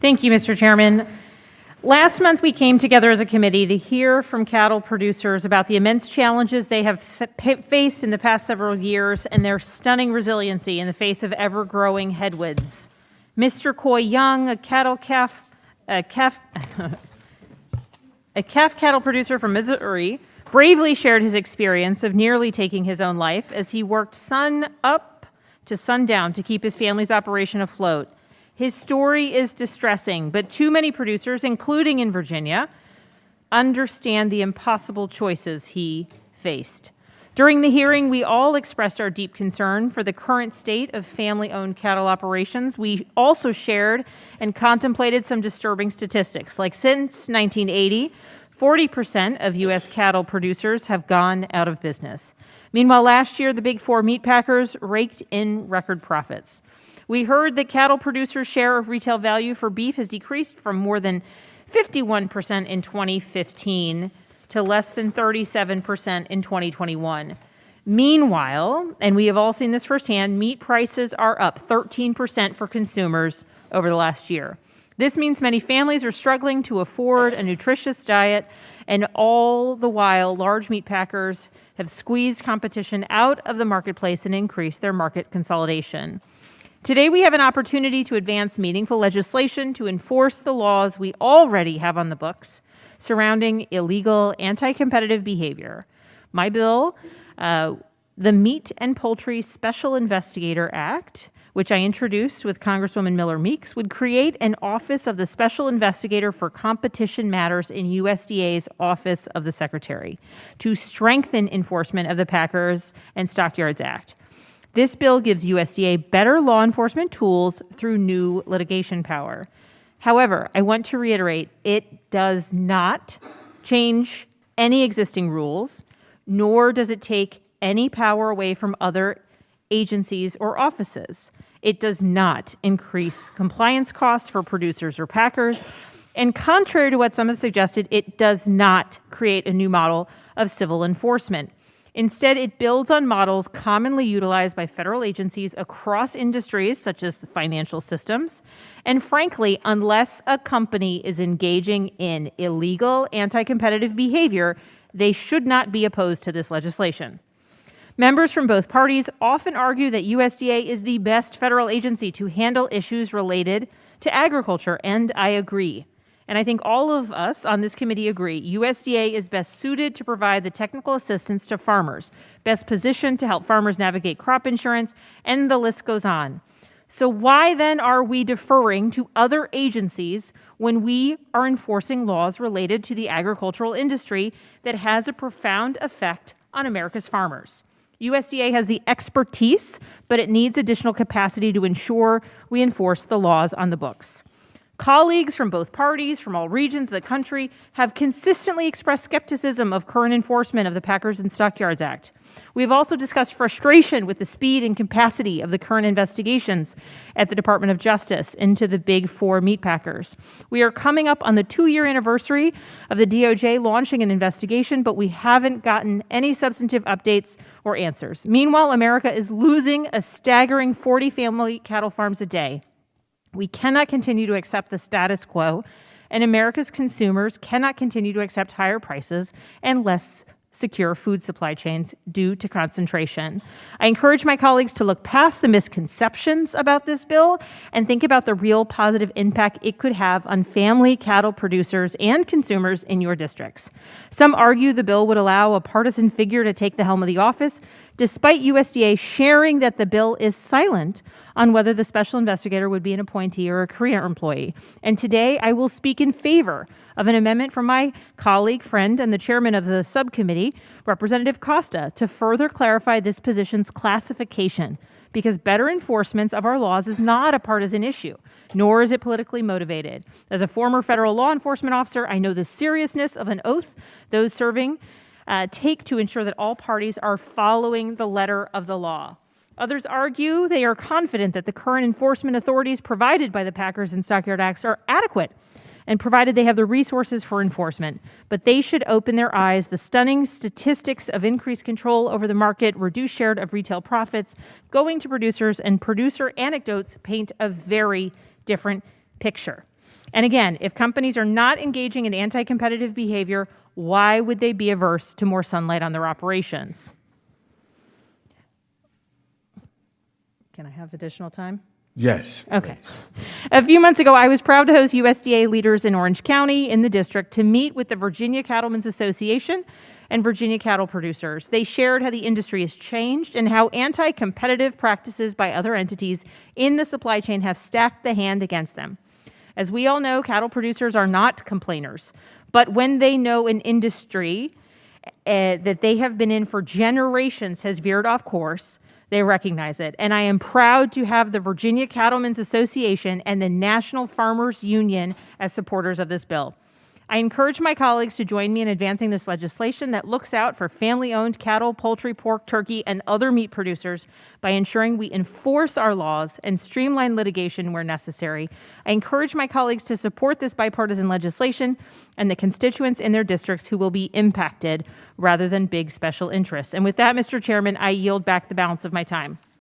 Thank you, Mr. Chairman. Last month, we came together as a committee to hear from cattle producers about the immense challenges they have faced in the past several years and their stunning resiliency in the face of ever-growing headwinds. Mr. Coy Young, a calf cattle producer from Missouri, bravely shared his experience of nearly taking his own life as he worked sun up to sundown to keep his family's operation afloat. His story is distressing, but too many producers, including in Virginia, understand the impossible choices he faced. During the hearing, we all expressed our deep concern for the current state of family-owned cattle operations. We also shared and contemplated some disturbing statistics, like since 1980, 40% of U.S. cattle producers have gone out of business. Meanwhile, last year, the Big Four meat packers raked in record profits. We heard that cattle producers' share of retail value for beef has decreased from more than 51% in 2015 to less than 37% in 2021. Meanwhile, and we have all seen this firsthand, meat prices are up 13% for consumers over the last year. This means many families are struggling to afford a nutritious diet, and all the while, large meat packers have squeezed competition out of the marketplace and increased their market consolidation. Today, we have an opportunity to advance meaningful legislation to enforce the laws we already have on the books surrounding illegal anti-competitive behavior. My bill, the Meat and Poultry Special Investigator Act, which I introduced with Congresswoman Miller Meeks, would create an Office of the Special Investigator for Competition Matters in USDA's Office of the Secretary to strengthen enforcement of the Packers and Stockyards Act. This bill gives USDA better law enforcement tools through new litigation power. However, I want to reiterate, it does not change any existing rules, nor does it take any power away from other agencies or offices. It does not increase compliance costs for producers or packers, and contrary to what some have suggested, it does not create a new model of civil enforcement. Instead, it builds on models commonly utilized by federal agencies across industries, such as the financial systems. And frankly, unless a company is engaging in illegal anti-competitive behavior, they should not be opposed to this legislation. Members from both parties often argue that USDA is the best federal agency to handle issues related to agriculture, and I agree. And I think all of us on this committee agree, USDA is best suited to provide the technical assistance to farmers, best positioned to help farmers navigate crop insurance, and the list goes on. So why then are we deferring to other agencies when we are enforcing laws related to the agricultural industry that has a profound effect on America's farmers? USDA has the expertise, but it needs additional capacity to ensure we enforce the laws on the books. Colleagues from both parties, from all regions of the country, have consistently expressed skepticism of current enforcement of the Packers and Stockyards Act. We have also discussed frustration with the speed and capacity of the current investigations at the Department of Justice into the Big Four meat packers. We are coming up on the 2-year anniversary of the DOJ launching an investigation, but we haven't gotten any substantive updates or answers. Meanwhile, America is losing a staggering 40 family cattle farms a day. We cannot continue to accept the status quo, and America's consumers cannot continue to accept higher prices and less secure food supply chains due to concentration. I encourage my colleagues to look past the misconceptions about this bill and think about the real positive impact it could have on family cattle producers and consumers in your districts. Some argue the bill would allow a partisan figure to take the helm of the office, despite USDA sharing that the bill is silent on whether the special investigator would be an appointee or a career employee. And today, I will speak in favor of an amendment from my colleague, friend, and the chairman of the subcommittee, Representative Costa, to further clarify this position's classification, because better enforcement of our laws is not a partisan issue, nor is it politically motivated. As a former federal law enforcement officer, I know the seriousness of an oath those serving take to ensure that all parties are following the letter of the law. Others argue they are confident that the current enforcement authorities provided by the Packers and Stockyard Acts are adequate and provided they have the resources for enforcement. But they should open their eyes. The stunning statistics of increased control over the market, reduced share of retail profits going to producers, and producer anecdotes paint a very different picture. And again, if companies are not engaging in anti-competitive behavior, why would they be averse to more sunlight on their operations? Can I have additional time? Yes. Okay. A few months ago, I was proud to host USDA leaders in Orange County in the district to meet with the Virginia Cattlemen's Association and Virginia cattle producers. They shared how the industry has changed and how anti-competitive practices by other entities in the supply chain have stacked the hand against them. As we all know, cattle producers are not complainers, but when they know an industry that they have been in for generations has veered off course, they recognize it. And I am proud to have the Virginia Cattlemen's Association and the National Farmers Union as supporters of this bill. I encourage my colleagues to join me in advancing this legislation that looks out for family-owned cattle, poultry, pork, turkey, and other meat producers by ensuring we enforce our laws and streamline litigation where necessary. I encourage my colleagues to support this bipartisan legislation and the constituents in their districts who will be impacted rather than big special interests. And with that, Mr. Chairman, I yield back the balance of my time.